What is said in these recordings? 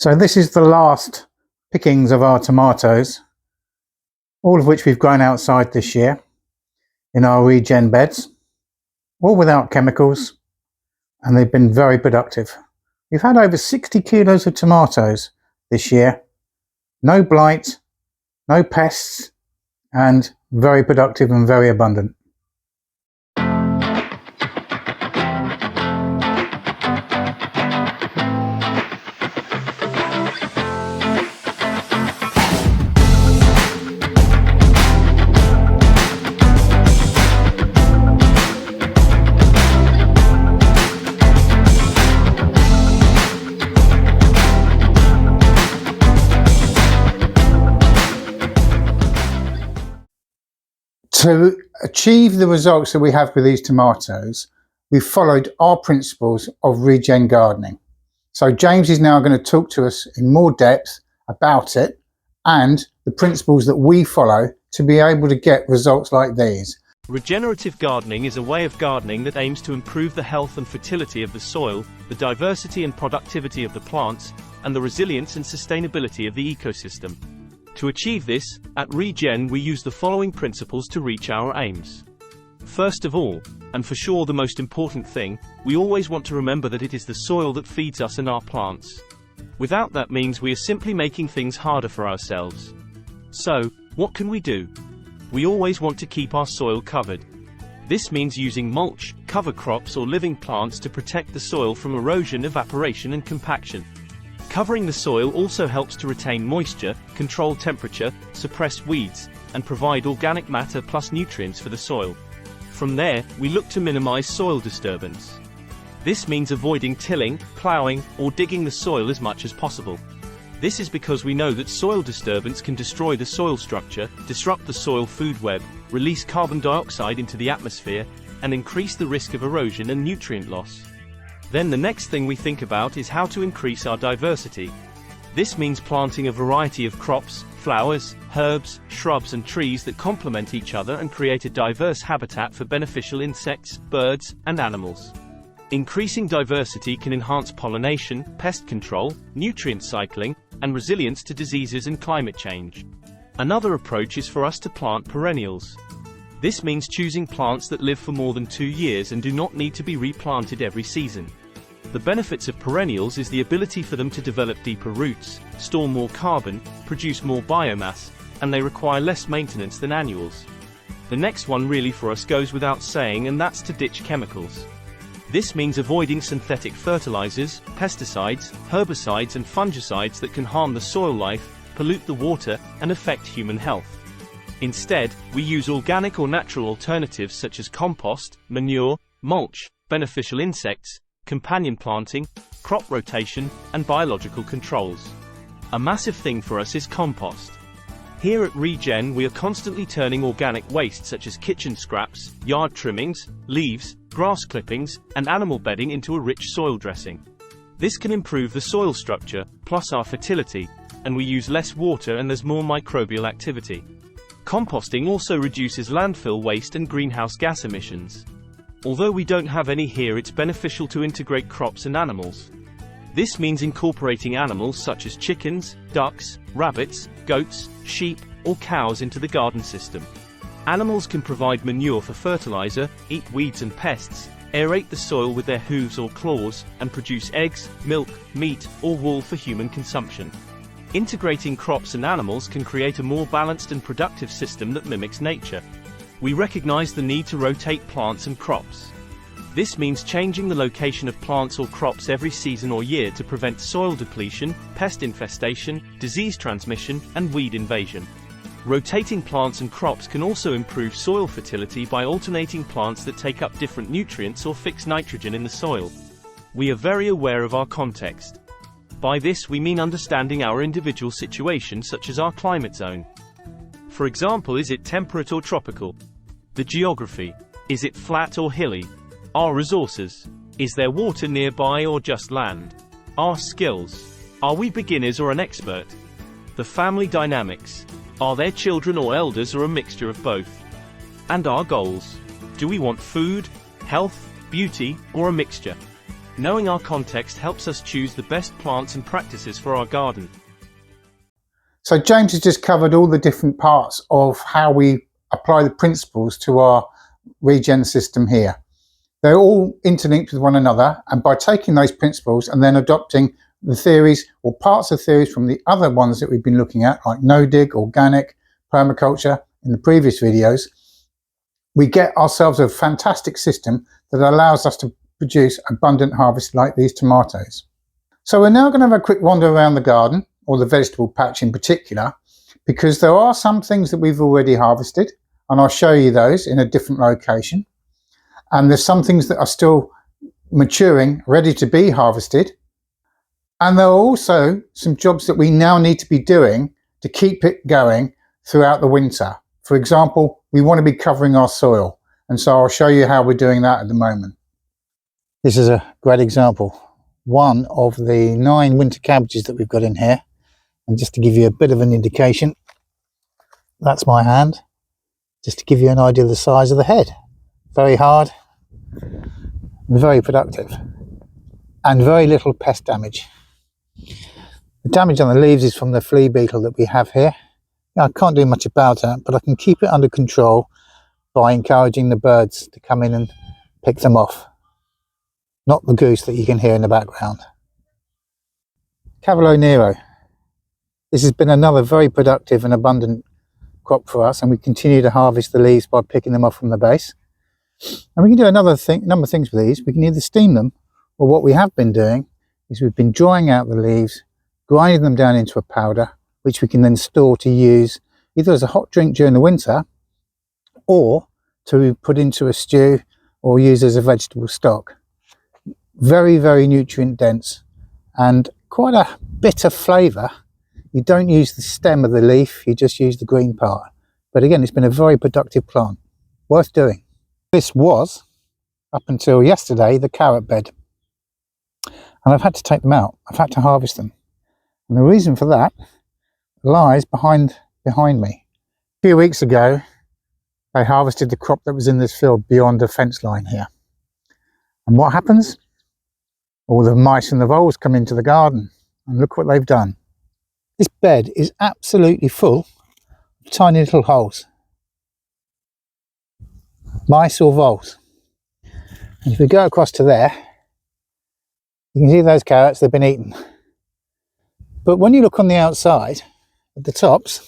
So this is the last pickings of our tomatoes, all of which we've grown outside this year in our Regen beds, all without chemicals, and they've been very productive. We've had over 60 kilos of tomatoes this year, no blight, no pests, and very productive and very abundant. To achieve the results that we have with these tomatoes, we've followed our principles of regen gardening. So James is now going to talk to us in more depth about it and the principles that we follow to be able to get results like these. Regenerative gardening is a way of gardening that aims to improve the health and fertility of the soil, the diversity and productivity of the plants, and the resilience and sustainability of the ecosystem. To achieve this, at Regen we use the following principles to reach our aims. First of all, and for sure the most important thing, we always want to remember that it is the soil that feeds us and our plants. Without that means we are simply making things harder for ourselves. So, what can we do? We always want to keep our soil covered. This means using mulch, cover crops or living plants to protect the soil from erosion, evaporation and compaction. Covering the soil also helps to retain moisture, control temperature, suppress weeds, and provide organic matter plus nutrients for the soil. From there, we look to minimize soil disturbance. This means avoiding tilling, plowing, or digging the soil as much as possible. This is because we know that soil disturbance can destroy the soil structure, disrupt the soil food web, release carbon dioxide into the atmosphere, and increase the risk of erosion and nutrient loss. Then the next thing we think about is how to increase our diversity. This means planting a variety of crops, flowers, herbs, shrubs and trees that complement each other and create a diverse habitat for beneficial insects, birds, and animals. Increasing diversity can enhance pollination, pest control, nutrient cycling, and resilience to diseases and climate change. Another approach is for us to plant perennials. This means choosing plants that live for more than 2 years and do not need to be replanted every season. The benefits of perennials is the ability for them to develop deeper roots, store more carbon, produce more biomass, and they require less maintenance than annuals. The next one really for us goes without saying, and that's to ditch chemicals. This means avoiding synthetic fertilizers, pesticides, herbicides and fungicides that can harm the soil life, pollute the water, and affect human health. Instead, we use organic or natural alternatives such as compost, manure, mulch, beneficial insects, companion planting, crop rotation, and biological controls. A massive thing for us is compost. Here at Regen we are constantly turning organic waste such as kitchen scraps, yard trimmings, leaves, grass clippings, and animal bedding into a rich soil dressing. This can improve the soil structure, plus our fertility, and we use less water and there's more microbial activity. Composting also reduces landfill waste and greenhouse gas emissions. Although we don't have any here, it's beneficial to integrate crops and animals. This means incorporating animals such as chickens, ducks, rabbits, goats, sheep, or cows into the garden system. Animals can provide manure for fertilizer, eat weeds and pests, aerate the soil with their hooves or claws, and produce eggs, milk, meat, or wool for human consumption. Integrating crops and animals can create a more balanced and productive system that mimics nature. We recognize the need to rotate plants and crops. This means changing the location of plants or crops every season or year to prevent soil depletion, pest infestation, disease transmission, and weed invasion. Rotating plants and crops can also improve soil fertility by alternating plants that take up different nutrients or fix nitrogen in the soil. We are very aware of our context. By this we mean understanding our individual situation, such as our climate zone. For example, is it temperate or tropical? The geography. Is it flat or hilly? Our resources. Is there water nearby or just land? Our skills. Are we beginners or an expert? The family dynamics. Are there children or elders or a mixture of both? And our goals. Do we want food, health, beauty, or a mixture? Knowing our context helps us choose the best plants and practices for our garden. So James has just covered all the different parts of how we apply the principles to our regen system here. They're all interlinked with one another, and by taking those principles and then adopting the theories or parts of theories from the other ones that we've been looking at, like no-dig, organic, permaculture in the previous videos, we get ourselves a fantastic system that allows us to produce abundant harvests like these tomatoes. So we're now going to have a quick wander around the garden, or the vegetable patch in particular, because there are some things that we've already harvested, and I'll show you those in a different location. And there's some things that are still maturing, ready to be harvested. And there are also some jobs that we now need to be doing to keep it going throughout the winter. For example, we want to be covering our soil. And so I'll show you how we're doing that at the moment. This is a great example. One of the 9 winter cabbages that we've got in here. And just to give you a bit of an indication, that's my hand. Just to give you an idea of the size of the head. Very hard, very productive, and very little pest damage. The damage on the leaves is from the flea beetle that we have here. Now, I can't do much about that, but I can keep it under control by encouraging the birds to come in and pick them off. Not the goose that you can hear in the background. Cavolo Nero. This has been another very productive and abundant crop for us, and we continue to harvest the leaves by picking them off from the base. And we can do number of things with these. We can either steam them, or what we have been doing is we've been drying out the leaves, grinding them down into a powder, which we can then store to use either as a hot drink during the winter, or to put into a stew or use as a vegetable stock. Very, very nutrient dense and quite a bitter flavour. You don't use the stem of the leaf, you just use the green part. But again, it's been a very productive plant, worth doing. This was, up until yesterday, the carrot bed. And I've had to take them out. I've had to harvest them. And the reason for that lies behind me. A few weeks ago, I harvested the crop that was in this field beyond the fence line here. And what happens? All the mice and the voles come into the garden. And look what they've done. This bed is absolutely full of tiny little holes. Mice or voles. And if we go across to there, you can see those carrots, they've been eaten. But when you look on the outside, at the tops,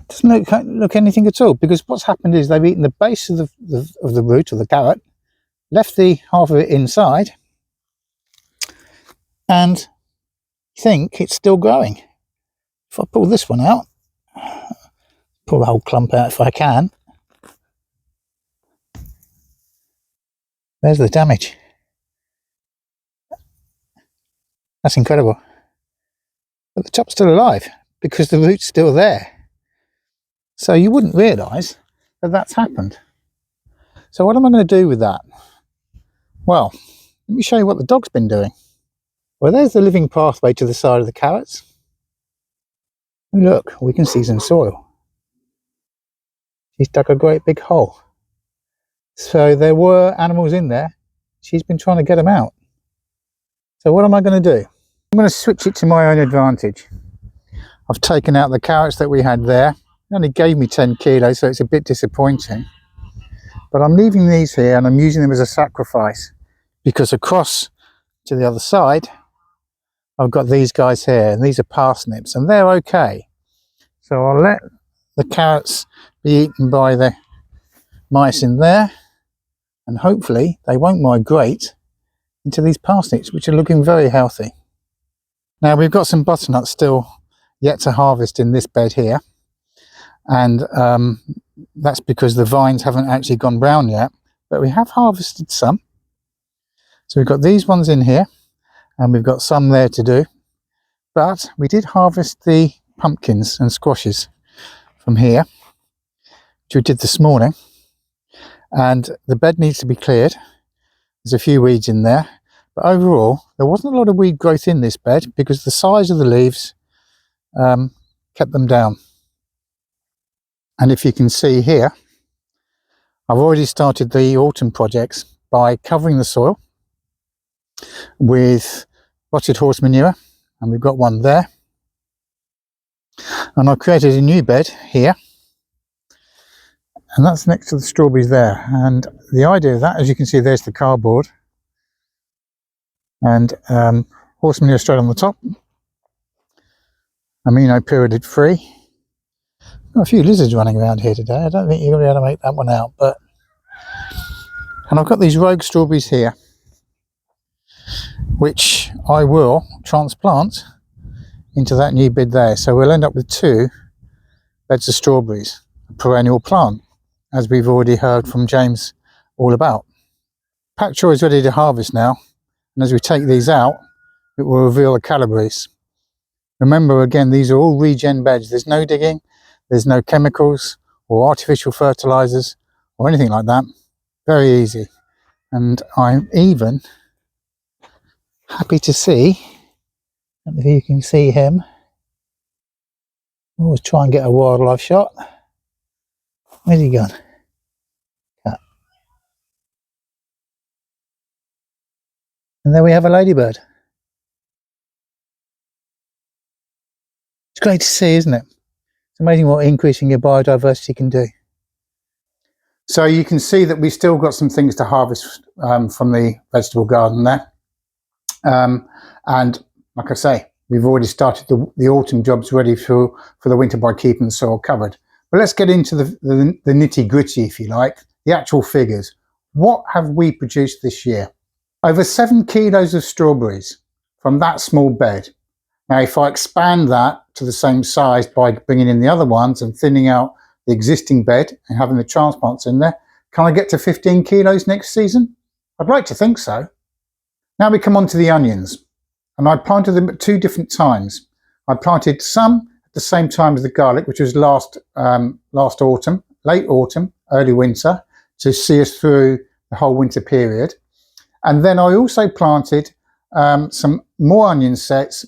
it doesn't look anything at all, because what's happened is they've eaten the base of the root of the carrot, left the half of it inside, and think it's still growing. If I pull this one out, pull the whole clump out if I can, there's the damage. That's incredible. But the top's still alive because the root's still there. So you wouldn't realise that that's happened. So what am I going to do with that? Well, let me show you what the dog's been doing. Well, there's the living pathway to the side of the carrots. And look, we can see some soil. She's dug a great big hole. So there were animals in there. She's been trying to get them out. So what am I going to do? I'm going to switch it to my own advantage. I've taken out the carrots that we had there. It only gave me 10 kilos, so it's a bit disappointing. But I'm leaving these here and I'm using them as a sacrifice, because across to the other side, I've got these guys here, and these are parsnips, and they're okay. So I'll let the carrots be eaten by the mice in there, and hopefully they won't migrate into these parsnips, which are looking very healthy. Now we've got some butternuts still yet to harvest in this bed here, and that's because the vines haven't actually gone brown yet, but we have harvested some. So we've got these ones in here, and we've got some there to do, but we did harvest the pumpkins and squashes from here, which we did this morning, and the bed needs to be cleared. There's a few weeds in there, but overall there wasn't a lot of weed growth in this bed because the size of the leaves kept them down. And if you can see here, I've already started the autumn projects by covering the soil with rotted horse manure, and we've got one there. And I've created a new bed here, and that's next to the strawberries there. And the idea of that, as you can see, there's the cardboard, and horse manure straight on the top, amino pyridid free. Got a few lizards running around here today. I don't think you're going to be able to make that one out, but and I've got these rogue strawberries here, which I will transplant into that new bed there. So we'll end up with 2 beds of strawberries, a perennial plant, as we've already heard from James all about. Pak Choi is ready to harvest now, and as we take these out, it will reveal the calabrese. Remember, again, these are all regen beds. There's no digging, there's no chemicals or artificial fertilizers or anything like that. Very easy. And I'm even happy to see, I don't know if you can see him. Always try and get a wildlife shot. Where's he gone? Cat. And there we have a ladybird. It's great to see, isn't it? It's amazing what increasing your biodiversity can do. So you can see that we've still got some things to harvest from the vegetable garden there. And like I say, we've already started the autumn jobs ready for the winter by keeping the soil covered. But let's get into the nitty gritty, if you like, the actual figures. What have we produced this year? Over 7 kilos of strawberries from that small bed. Now, if I expand that to the same size by bringing in the other ones and thinning out the existing bed and having the transplants in there, can I get to 15 kilos next season? I'd like to think so. Now we come on to the onions, and I planted them at 2 different times. I planted some at the same time as the garlic, which was last autumn, late autumn, early winter, to see us through the whole winter period. And then I also planted some more onion sets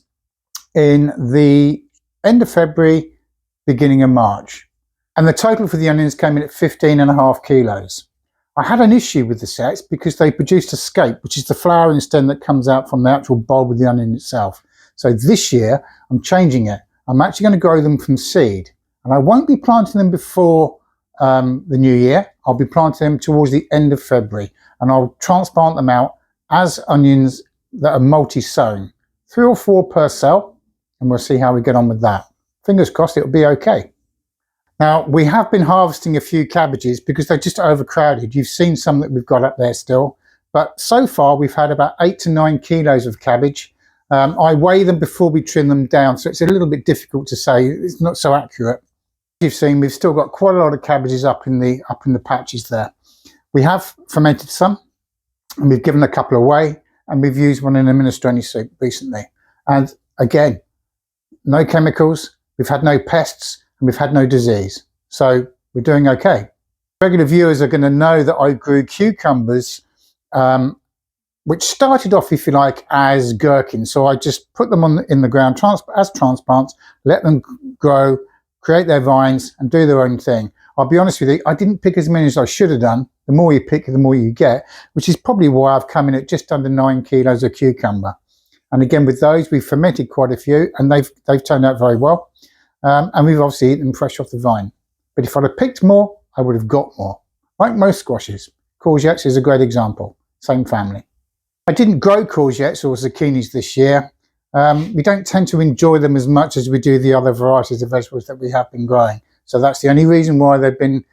in the end of February, beginning of March. And the total for the onions came in at 15.5 kilos. I had an issue with the sets because they produced a scape, which is the flowering stem that comes out from the actual bulb of the onion itself. So this year, I'm changing it. I'm actually going to grow them from seed. And I won't be planting them before the new year. I'll be planting them towards the end of February. And I'll transplant them out as onions that are multi-sown. 3 or 4 per cell. And we'll see how we get on with that. Fingers crossed it'll be okay. Now, we have been harvesting a few cabbages because they're just overcrowded. You've seen some that we've got up there still. But so far, we've had about 8 to 9 kilos of cabbage. I weigh them before we trim them down, so it's a little bit difficult to say. It's not so accurate. As you've seen, we've still got quite a lot of cabbages up in the patches there. We have fermented some, and we've given a couple away, and we've used one in a minestrone soup recently. And again, no chemicals, we've had no pests, and we've had no disease. So we're doing okay. Regular viewers are going to know that I grew cucumbers, which started off, if you like, as gherkins. So I just put them in the ground as transplants, let them grow, create their vines, and do their own thing. I'll be honest with you, I didn't pick as many as I should have done. The more you pick, the more you get, which is probably why I've come in at just under 9 kilos of cucumber. And again, with those, we've fermented quite a few, and they've turned out very well. And we've obviously eaten them fresh off the vine. But if I'd have picked more, I would have got more. Like most squashes. Courgettes is a great example. Same family. I didn't grow courgettes or zucchinis this year. We don't tend to enjoy them as much as we do the other varieties of vegetables that we have been growing. So that's the only reason why they've been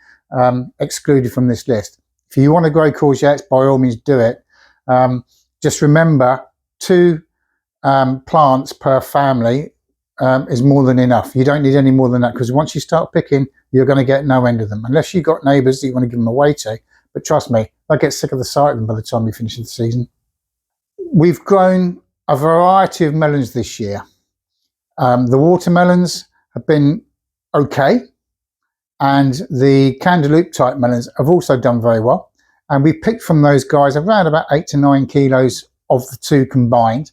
excluded from this list. If you want to grow courgettes, by all means do it. Just remember, 2 plants per family is more than enough. You don't need any more than that, because once you start picking, you're going to get no end of them, unless you've got neighbours that you want to give them away to. But trust me, they'll get sick of the sight of them by the time we finish the season. We've grown a variety of melons this year. The watermelons have been okay, and the cantaloupe type melons have also done very well. And we picked from those guys around about 8 to 9 kilos of the 2 combined.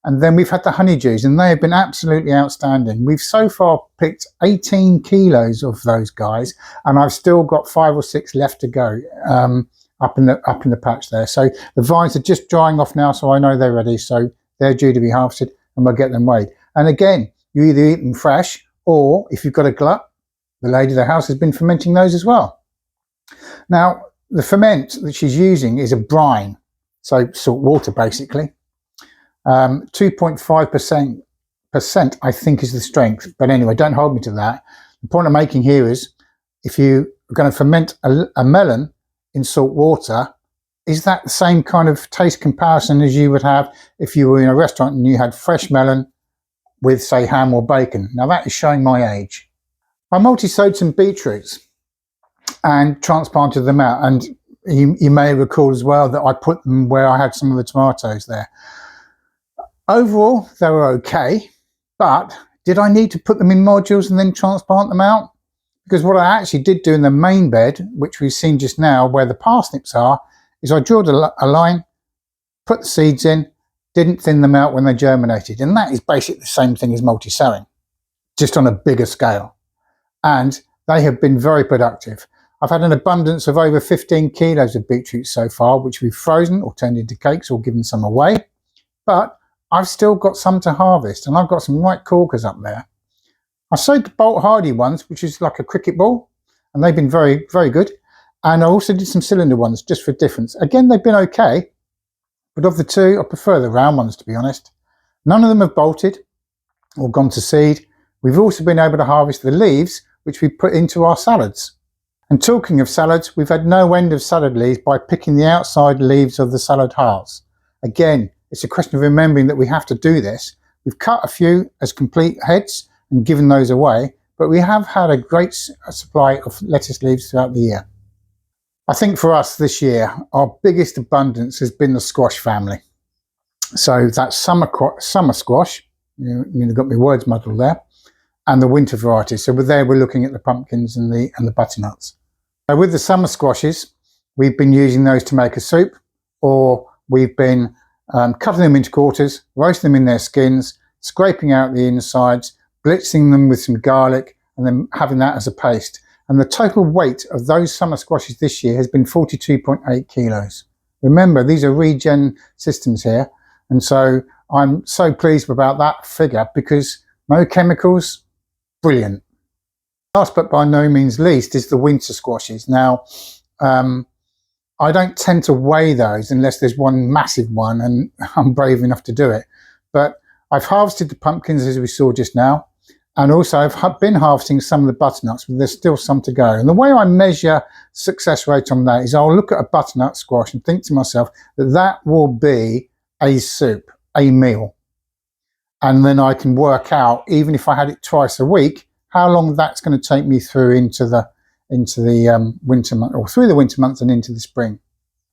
And then we've had the honeydews, and they have been absolutely outstanding. We've so far picked 18 kilos of those guys, and I've still got 5 or 6 left to go. up in the patch there. So the vines are just drying off now, so I know they're ready. So they're due to be harvested, and we'll get them weighed. And again, you either eat them fresh, or if you've got a glut, the lady of the house has been fermenting those as well. Now, the ferment that she's using is a brine, so salt water basically. 2.5% I think is the strength, but anyway, don't hold me to that. The point I'm making here is, if you are going to ferment a melon in salt water, is that the same kind of taste comparison as you would have if you were in a restaurant and you had fresh melon with, say, ham or bacon? Now that is showing my age. I multi-sowed some beetroots and transplanted them out, and you may recall as well that I put them where I had some of the tomatoes there. Overall, they were okay, but did I need to put them in modules and then transplant them out? Because what I actually did do in the main bed, which we've seen just now where the parsnips are, is I drilled a line, put the seeds in, didn't thin them out when they germinated. And that is basically the same thing as multi-sowing, just on a bigger scale. And they have been very productive. I've had an abundance of over 15 kilos of beetroot so far, which we've frozen or turned into cakes or given some away. But I've still got some to harvest, and I've got some white corkers up there. I sowed the Bolt Hardy ones, which is like a cricket ball, and they've been very, very good. And I also did some cylinder ones just for difference. Again, they've been okay, but of the two, I prefer the round ones, to be honest. None of them have bolted or gone to seed. We've also been able to harvest the leaves, which we put into our salads. And talking of salads, we've had no end of salad leaves by picking the outside leaves of the salad hearts. Again, it's a question of remembering that we have to do this. We've cut a few as complete heads and given those away, but we have had a great supply of lettuce leaves throughout the year. I think for us this year, our biggest abundance has been the squash family. So that's summer squash, you've got my words muddled there, and the winter varieties. So we're looking at the pumpkins and the butternuts. So with the summer squashes, we've been using those to make a soup, or we've been cutting them into quarters, roasting them in their skins, scraping out the insides, blitzing them with some garlic, and then having that as a paste. And the total weight of those summer squashes this year has been 42.8 kilos. Remember, these are regen systems here. And so I'm so pleased about that figure, because no chemicals, brilliant. Last but by no means least is the winter squashes. Now, I don't tend to weigh those unless there's one massive one and I'm brave enough to do it. But I've harvested the pumpkins, as we saw just now, and also I've been harvesting some of the butternuts, but there's still some to go. And the way I measure success rate on that is I'll look at a butternut squash and think to myself that that will be a soup, a meal. And then I can work out, even if I had it twice a week, how long that's going to take me through into the winter month, or through the winter months and into the spring.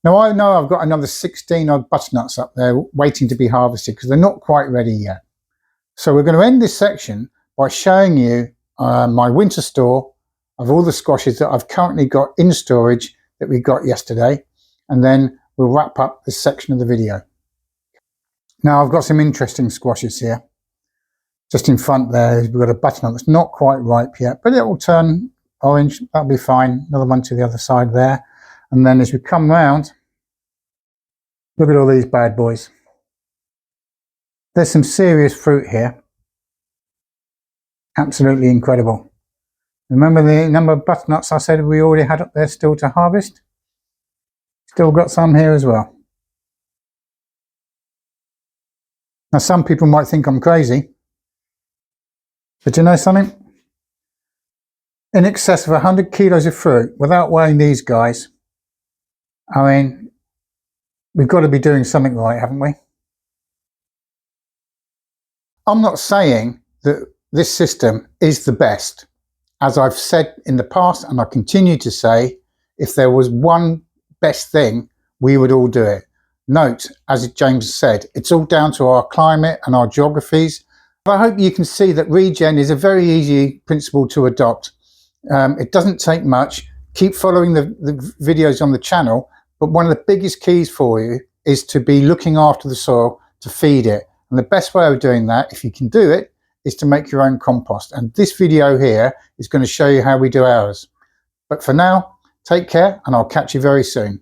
Now I know I've got another 16 odd butternuts up there waiting to be harvested because they're not quite ready yet. So we're going to end this section by showing you my winter store of all the squashes that I've currently got in storage that we got yesterday, and then we'll wrap up this section of the video. Now I've got some interesting squashes here. Just in front there, we've got a butternut that's not quite ripe yet, but it will turn orange. That'll be fine. Another one to the other side there. And then as we come round, look at all these bad boys. There's some serious fruit here. Absolutely incredible. Remember the number of butternuts I said we already had up there still to harvest? Still got some here as well. Now some people might think I'm crazy, but you know something? In excess of 100 kilos of fruit without weighing these guys. I mean, we've got to be doing something right, haven't we? I'm not saying that this system is the best. As I've said in the past, and I continue to say, if there was one best thing, we would all do it. Note, as James said, it's all down to our climate and our geographies. I hope you can see that regen is a very easy principle to adopt. It doesn't take much. Keep following the videos on the channel, but one of the biggest keys for you is to be looking after the soil, to feed it. And the best way of doing that, if you can do it, is to make your own compost. And this video here is going to show you how we do ours. But for now, take care, and I'll catch you very soon.